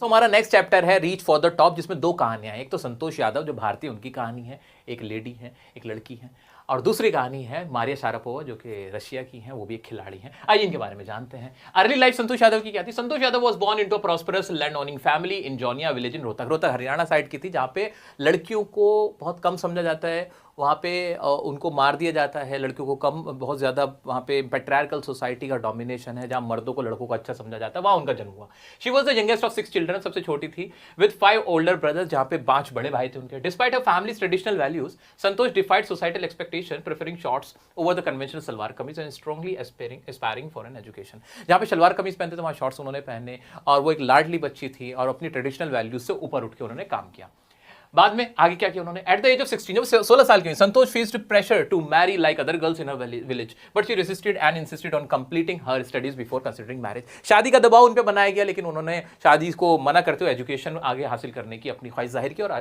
तो हमारा next chapter है रीच फॉर द टॉप, जिसमें दो कहानियां हैं। एक तो संतोष यादव जो भारतीय, उनकी कहानी है, एक लेडी है, एक लड़की है, और दूसरी कहानी है मारिया शारापोवा जो कि रशिया की हैं, वो भी एक खिलाड़ी हैं। आइए इनके बारे में जानते हैं। अर्ली लाइफ संतोष यादव की क्या थी? Santosh Yadav was born into a prosperous land owning family in Joniya village in Rohtak Haryana side की थी, जहाँ पे लड़कियों को बहुत कम समझा जाता है, वहाँ पे उनको मार दिया जाता है, लड़कियों को कम, बहुत ज़्यादा वहाँ पे पैट्रियार्कल सोसाइटी का डोमिनेशन है, जहाँ मर्दों को लड़कों को अच्छा समझा जाता है, वहाँ उनका जन्म हुआ। She was the youngest of 6 children, सबसे छोटी थी, विद 5 ओल्डर ब्रदर्स, जहाँ पे 5 बड़े भाई थे उनके। Despite of families traditional values, Santosh defied societal expectation, preferring shorts over the conventional salwar kameez and strongly aspiring for an education. जहाँ पे सलवार कमीज पहनते थे वहाँ शॉर्ट्स उन्होंने पहने, और वो एक लाडली बच्ची थी और अपनी ट्रेडिशनल वैल्यूज से ऊपर उठ के उन्होंने काम किया। बाद में आगे क्या किया उन्होंने? एट द एज ऑफ 16, जब 16 साल की हुई, Santosh faced pressure to marry like other girls in her village, but she resisted and insisted on completing her studies before considering marriage. शादी का दबाव उन पे बनाया गया, लेकिन उन्होंने शादी को मना करते हुए एजुकेशन आगे हासिल करने की अपनी ख्वाहिश जाहिर की और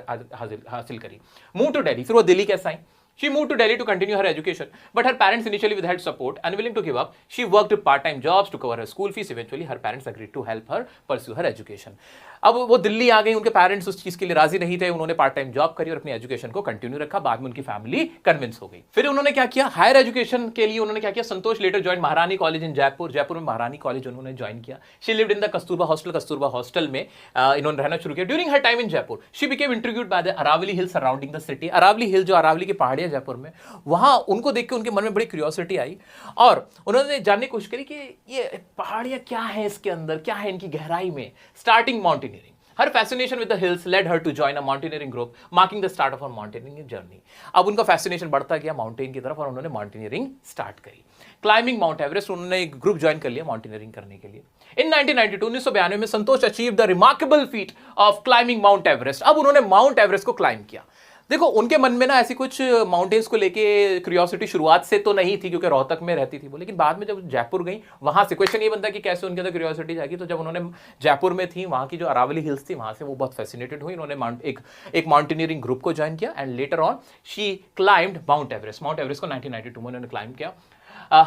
हासिल करी। मूव टू दिल्ली, फिर वो दिल्ली कैसे आई? She moved to Delhi to continue her education, but her parents initially withheld support. Unwilling to give up, she worked part-time jobs to cover her school fees. Eventually, her parents agreed to help her pursue her education. अब वो दिल्ली आ गई, उनके parents उस चीज़ के लिए राजी नहीं थे, उन्होंने पार्ट टाइम जॉब करी और अपनी एजुकेशन को कंटिन्यू रखा। बाद में उनकी फैमिली कन्विंस हो गई। फिर उन्होंने क्या किया? हायर एजुकेशन के लिए उन्होंने क्या किया? Santosh later join Maharani college in Jaipur, Jaipur में महारानी कॉलेज उन्होंने ज्वाइन किया। She lived in the Kasturba hostel में इन्होंने रहना शुरू किया। During her time in Jaipur, she became intrigued by the Aravalli hill surrounding the city. Aravalli hill, जो अरावली की पहाड़ियां जयपुर में, वहां उनको देख के उनके मन में बड़ी क्यूरियोसिटी आई और उन्होंने जानने की कोशिश करी कि ये पहाड़ियां क्या है, इसके अंदर क्या है, इनकी गहराई में। Starting mountaineering, her fascination with the hills led her to join a mountaineering group, marking the start of her mountaineering journey. अब उनका फैसिनेशन बढ़ता गया माउंटेन की तरफ और उन्होंने माउंटेनियरिंग स्टार्ट करी। क्लाइंबिंग माउंट एवरेस्ट, उन्होंने एक ग्रुप ज्वाइन कर लिया माउंटेनियरिंग करने के लिए। इन 1992 में Santosh achieve the remarkable feat of climbing mount Everest. अब उन्होंने माउंट एवरेस्ट को क्लाइंब किया। देखो, उनके मन में ना ऐसी कुछ माउंटेन्स को लेके क्यूरियोसिटी शुरुआत से तो नहीं थी, क्योंकि रोहतक में रहती थी वो, लेकिन बाद में जब जयपुर गई, वहां से क्वेश्चन ये बनता कि कैसे उनके अंदर क्यूरियोसिटी जागी। तो जब उन्होंने जयपुर में थी, वहां की जो अरावली हिल्स थी, वहां से वो बहुत फैसिनेटेड हुई। उन्होंने एक माउंटेनियरिंग ग्रुप को ज्वाइन किया and later on she climbed mount Everest. Mount Everest को 1992 में उन्होंने क्लाइम किया।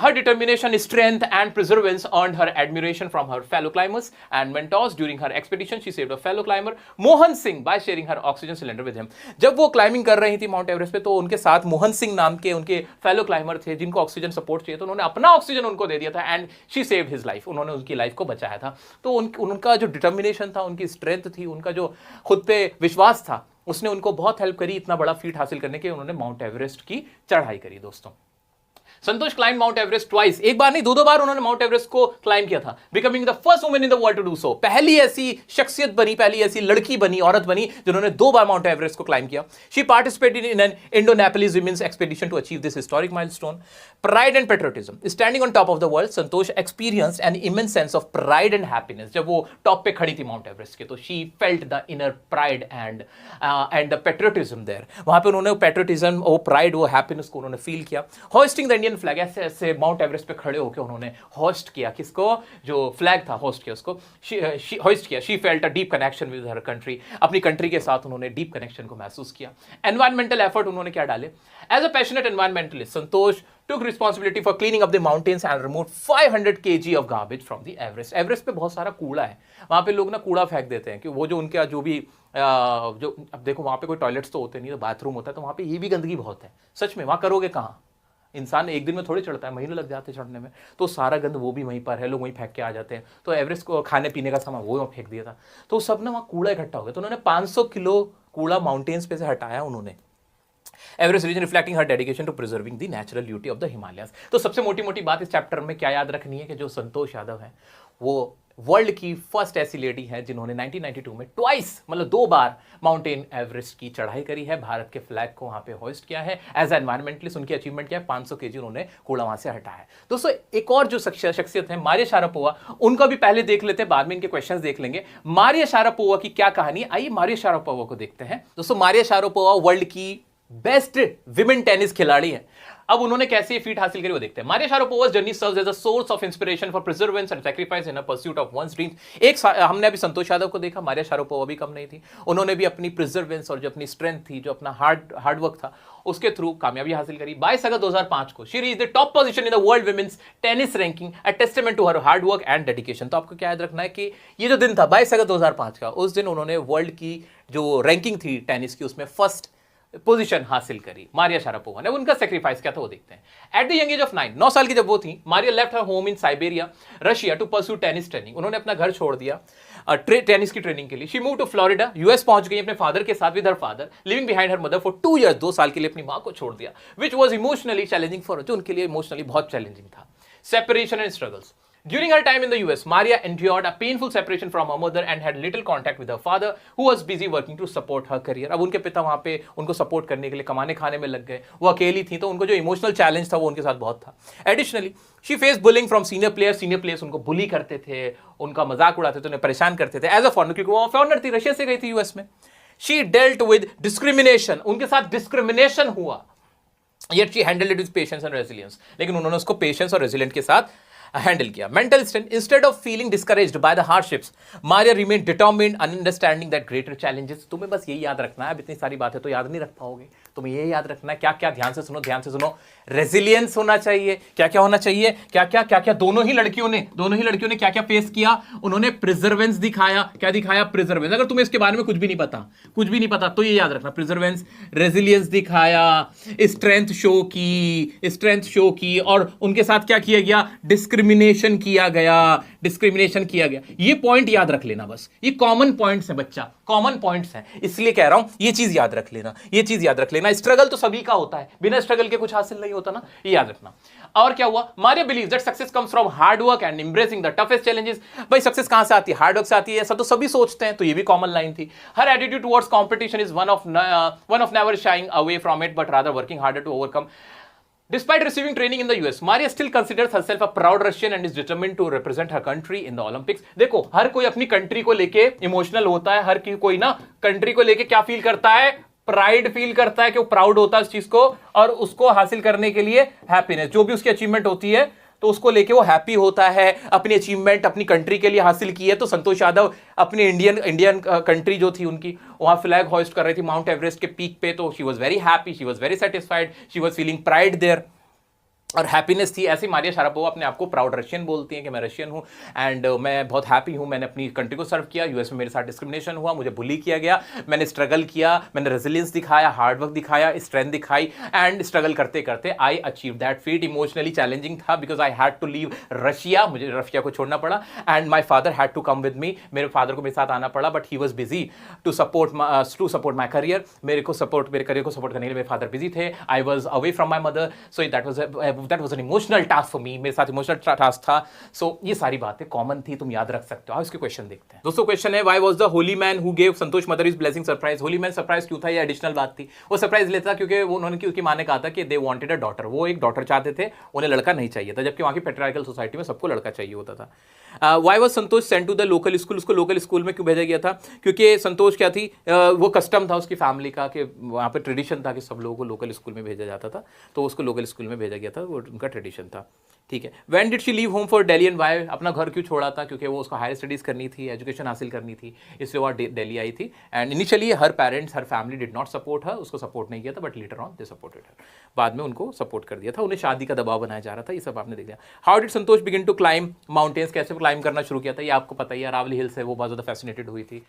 Her determination, strength, and perseverance earned her admiration from her fellow climbers and mentors. During her expedition, she saved a fellow climber, Mohan Singh, by sharing her oxygen cylinder with him. जब वो climbing कर रही थी mount Everest पे, तो उनके साथ मोहन सिंह नाम के उनके फेलो क्लाइंबर थे, जिनको ऑक्सीजन सपोर्ट चाहिए, तो उन्होंने अपना ऑक्सीजन उनको दे दिया था and she saved his life. उन्होंने उनकी लाइफ को बचाया था। तो उनका जो डिटर्मिनेशन था, उनकी स्ट्रेंथ थी, उनका जो खुद पे विश्वास था, उसने उनको बहुत हेल्प करी इतना बड़ा फीट हासिल करने के। उन्होंने माउंट एवरेस्ट की चढ़ाई करी। दोस्तों, संतोष क्लाइम माउंट एवरेस्ट ट्वाइस, एक बार नहीं 2 बार उन्होंने माउंट एवरेस्ट को क्लाइम किया था, becoming the first woman in the world to do so. पहली ऐसी शख्सियत बनी, पहली ऐसी लड़की बनी, औरत बनी, जिन्होंने 2 बार माउंट एवरेस्ट को क्लाइम किया। She participated in an Indo Nepalese women's expedition to achieve this historic milestone. Pride and patriotism, standing on top of the world, Santosh experienced an immense sense of pride and happiness. जब वो top पे खड़ी थी mount Everest के, तो she felt the inner pride and the patriotism there. वहां पे उन्होंने पेट्रियोटिज्म, वो प्राइड, वो हैप्पीनेस को उन्होंने फील किया। होस्टिंग द इंडियन फ्लैग, ऐसे ऐसे माउंट एवरेस्ट पे खड़े होकर उन्होंने होस्ट किया, किसको? जो फ्लैग था, होस्ट किया उसको, होस्ट किया। She felt a deep connection with her country, अपनी कंट्री के साथ उन्होंने डीप कनेक्शन को महसूस किया। एनवायरमेंटल एफर्ट उन्होंने क्या डाले? As a passionate environmentalist, Santosh took responsibility for cleaning up the mountains and removed 500 kg of garbage from the Everest. Everest पे बहुत सारा कूड़ा है, वहाँ पे लोग ना कूड़ा फेंक देते हैं कि वो जो उनका जो भी जो, अब देखो वहाँ पे कोई टॉयलेट्स तो होते नहीं, तो बाथरूम होता है, तो वहाँ पे ये भी गंदगी बहुत है। सच में, वहाँ करोगे कहाँ? इंसान एक दिन में थोड़ी चढ़ता है, महीने लग जाते हैं चढ़ने में। तो सारा गंद वो भी वहीं पर है, लोग वहीं फेंक के आ जाते हैं। तो एवरेस्ट को खाने पीने का सामान वो फेंक दिया था, तो सब ना वहाँ कूड़ा इकट्ठा हो गया। तो उन्होंने 500 किलो कूड़ा माउंटेन्स पे से हटाया उन्होंने। Everest region reflecting her dedication to preserving the natural beauty of the Himalayas. तो सबसे मोटी मोटी बात इस चैप्टर में क्या याद रखनी है कि जो संतोष यादव है, वो वर्ल्ड की फर्स्ट ऐसी लेडी है जिन्होंने 1992 में ट्वाइस, मतलब 2 बार माउंटेन एवरेस्ट की चढ़ाई करी है, भारत के फ्लैग को वहां पे होस्ट किया है। एज एनवायरमेंटलिस्ट उनकी अचीवमेंट क्या है? 500 kg उन्होंने कूड़ा वहां से हटाया है। दोस्तों, एक और जो शख्सियत है मारिया शारापोवा, उनका भी पहले देख लेते हैं, बाद में इनके क्वेश्चंस देख लेंगे। मारिया शारापोवा की क्या कहानी? आइए मारिया शारापोवा को देखते हैं। दोस्तों, मारिया शारापोवा वर्ल्ड की बेस्ट विमेन टेनिस खिलाड़ी है। अब उन्होंने कैसे ये फीट हासिल करी वो देखते हैं। Maria Sharapova's journey serves as a source of inspiration for perseverance and sacrifice in a pursuit of one's dreams. हमने अभी संतोष यादव को देखा, मारिया शारापोवा भी कम नहीं थी, उन्होंने भी अपनी प्रिजर्वेंस और जो अपनी स्ट्रेंथ थी, जो अपना हार्डवर्क था, उसके थ्रू कामयाबी हासिल करी। 22 अगस्त 2005 को she reached the top position in the world women's tennis ranking, a testament to her hard work and dedication. तो आपको क्या याद रखना है कि ये जो दिन था 22 अगस्त 2005 का, उस दिन उन्होंने वर्ल्ड की जो रैंकिंग थी टेनिस की उसमें फर्स्ट पोजीशन हासिल करी मारिया शारापोवा ने। उनका सेक्रीफाइस क्या था वो देखते हैं। At the young age of 9 साल की जब वो थी, Maria left her home in Siberia Russia to pursue tennis training. उन्होंने अपना घर छोड़ दिया टेनिस की ट्रेनिंग के लिए। She move to Florida, US पहुंच गई अपने फादर के साथ with her father, living behind her mother for 2 years। 2 साल के लिए अपनी मां को छोड़ दिया, which was emotionally challenging for, जो उनके लिए इमोशनली बहुत चैलेंजिंग था। Separation and struggles during her time in the US, Maria endured a painful separation from her mother and had little contact with her father, who was busy working to support her career। अब उनके पिता वहां पे उनको support करने के लिए कमाने खाने में लग गए, वो अकेली थी, तो उनको जो इमोशनल चैलेंज था वो उनके साथ बहुत था। Additionally she face bullying from senior players उनको बुली करते थे, उनका मजाक उड़ाते थे, उन्हें परेशान करते थे एज अ फॉरनर, क्योंकि वो फॉरनर थी, रशिया से गई थी यूएस में। शी डेल्ट विद डिस्क्रिमिनेशन, उनके साथ डिस्क्रिमिनेशन हुआ, yet she handled it with patience and resilience। लेकिन उन्होंने उसको पेशेंस और रेजिलिएंट के साथ हैंडल किया। Mental strength, instead of feeling discouraged by the hardships, Maria remain determined, understanding that greater challenges. तुम्हें बस यही याद रखना है, अब इतनी सारी बातें तो याद नहीं रख पाओगे, तुम्हें यही याद रखना है क्या क्या, ध्यान से सुनो, रेजिलियंस होना चाहिए। क्या क्या होना चाहिए, क्या क्या दोनों ही लड़कियों ने क्या क्या फेस किया, उन्होंने प्रिजर्वेंस दिखाया। क्या दिखाया? प्रिजर्वेंस। अगर तुम्हें इसके बारे में कुछ भी नहीं पता तो ये याद रखना, प्रिजर्वेंस, रेजिलियंस दिखाया, स्ट्रेंथ शो की, और उनके साथ क्या किया गया? डिस्क्रिमिनेशन किया गया। ये पॉइंट याद रख लेना, बस ये कॉमन पॉइंट्स हैं बच्चा, कॉमन पॉइंट्स हैं, इसलिए कह रहा हूं ये चीज याद रख लेना। स्ट्रगल तो सभी का होता है, बिना स्ट्रगल के कुछ हासिल नहीं होता ना, ये याद रखना। और क्या हुआ? Maria believes that success comes from hard work and embracing the toughest challenges. भाई सक्सेस कहां से आती है? हार्ड वर्क से आती है, ऐसा तो सभी सोचते हैं, तो ये भी कॉमन लाइन थी। Her attitude towards competition is one of never shying away from it but rather working harder to overcome. Despite receiving training in the US, Maria still considers herself a proud Russian and is determined to represent her country in the Olympics। देखो, हर कोई अपनी country को लेके emotional होता है, हर कोई ना country को लेके क्या फील करता है? प्राइड फील करता है, कि वो प्राउड होता है उस चीज को, और उसको हासिल करने के लिए हैप्पीनेस, जो भी उसकी अचीवमेंट होती है तो उसको लेके वो हैप्पी होता है, अपनी अचीवमेंट अपनी कंट्री के लिए हासिल की है। तो संतोष यादव अपनी इंडियन कंट्री जो थी उनकी, वहां फ्लैग होइस्ट कर रही थी माउंट एवरेस्ट के पीक पे, तो she was very happy, she was very satisfied, she was feeling pride there, और हैप्पीनेस थी। ऐसे मारिया शारापोवा अपने आप को प्राउड रशियन बोलती हैं कि मैं रशियन हूँ एंड मैं बहुत हैप्पी हूँ, मैंने अपनी कंट्री को सर्व किया, यूएस में मेरे साथ डिस्क्रिमिनेशन हुआ, मुझे बुली किया गया, मैंने स्ट्रगल किया, मैंने रेजिलियंस दिखाया, हार्डवर्क दिखाया, स्ट्रेंथ दिखाई, एंड स्ट्रगल करते करते I achieve that feat. Emotionally challenging था because I had to leave Russia, मुझे रशिया को छोड़ना पड़ा, and my father had to come with me, मेरे फादर को मेरे साथ आना पड़ा, but he was busy to support my career. मेरे करियर को सपोर्ट करने के लिए मेरे फादर बिजी थे। I was away from my mother, so that was an emotional task for मी, मेरे साथ इमोशनल टास्क था। सो ये सारी बातें कॉमन थी, तुम याद रख सकते हो। आओ इसके क्वेश्चन देखते हैं। दोस्तों क्वेश्चन है, why was the Holi man who gave Santosh mother is blessing surprise? Holi man surprise क्यों था? ये एडिशनल बात थी। वो सरप्राइज लेता क्योंकि उनकी माँ ने कहा था कि दे वांटेड अ डॉटर, वो एक डॉटर चाहते थे, उन्हें लड़का नहीं चाहिए था, जबकि वहां की पेट्रियार्कल सोसाइटी में सबको लड़का चाहिए होता था। Why was Santosh sent to the local school? उसको लोकल स्कूल में क्यों भेजा गया था? क्योंकि संतोष क्या थी, वो कस्टम था उसकी फैमिली का, कि वहाँ पे ट्रेडिशन था कि सब लोगों को लोकल स्कूल में भेजा जाता था, तो उसको लोकल स्कूल में भेजा गया था, वो उनका ट्रेडिशन था। ठीक है। When did she leave home for Delhi and why? अपना घर क्यों छोड़ा था? क्योंकि वो उसको हायर स्टडीज करनी थी, एजुकेशन हासिल करनी थी, इसलिए वो दिल्ली आई थी। And initially her parents, her family did not support her, उसको सपोर्ट नहीं किया था, but later on they supported her, बाद में उनको सपोर्ट कर दिया था, उन्हें शादी का दबाव बनाया जा रहा था, ये सब आपने देख लिया। How did Santosh begin to climb mountains? कैसे क्लाइंब करना शुरू किया था? ये आपको पता ही है, अरावली हिल्स है, वो बहुत ज़्यादा फैसिनेटेड हुई थी।